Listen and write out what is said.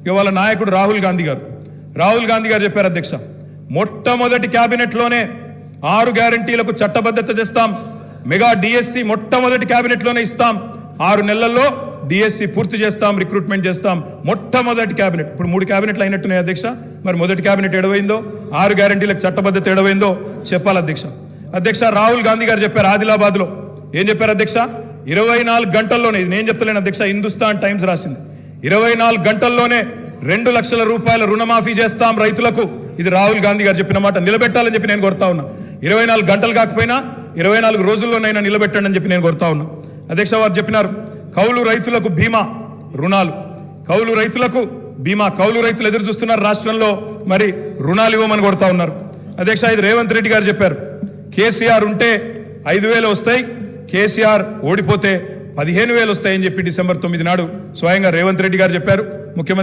ఇవాళ నాయకుడు రాహుల్ గాంధీ గారు చెప్పారు అధ్యక్ష, మొట్టమొదటి క్యాబినెట్లోనే 6 గ్యారంటీలకు చట్టబద్ధత తెస్తాం, మెగా డిఎస్సి మొట్టమొదటి క్యాబినెట్లోనే ఇస్తాం, 6 నెలల్లో డిఎస్సి పూర్తి చేస్తాం, రిక్రూట్మెంట్ చేస్తాం. మొట్టమొదటి క్యాబినెట్. ఇప్పుడు 3 క్యాబినెట్లు అయినట్టున్నాయి అధ్యక్ష. మరి మొదటి క్యాబినెట్ ఎడవైందో, 6 గ్యారంటీలకు చట్టబద్ధత ఎడవైందో చెప్పాలి అధ్యక్ష. రాహుల్ గాంధీ గారు చెప్పారు ఆదిలాబాద్లో. ఏం చెప్పారు అధ్యక్ష? 24 గంటల్లోనే, ఇది నేను చెప్తలేను అధ్యక్ష, హిందుస్థాన్ టైమ్స్ రాసింది, 24 గంటల్లోనే 2 లక్షల రూపాయల రుణమాఫీ చేస్తాం రైతులకు. ఇది రాహుల్ గాంధీ గారు చెప్పిన మాట. నిలబెట్టాలని చెప్పి నేను కోరుతా ఉన్నా. 24 గంటలు కాకపోయినా 24 రోజుల్లోనైనా నిలబెట్టండి అని చెప్పి నేను కోరుతా ఉన్నా అధ్యక్ష. వారు చెప్పినారు కౌలు రైతులకు బీమా రుణాలు, కౌలు రైతులకు బీమా. కౌలు రైతులు ఎదురు చూస్తున్నారు రాష్ట్రంలో, మరి రుణాలు ఇవ్వమని కోరుతా ఉన్నారు అధ్యక్ష. ఇది రేవంత్ రెడ్డి గారు చెప్పారు. కేసీఆర్ ఉంటే 5,000 వస్తాయి, కేసీఆర్ ఓడిపోతే 15,000 వస్తాయని చెప్పి డిసెంబర్ 9 నాడు స్వయంగా రేవంత్ రెడ్డి గారు చెప్పారు. ముఖ్యమంత్రి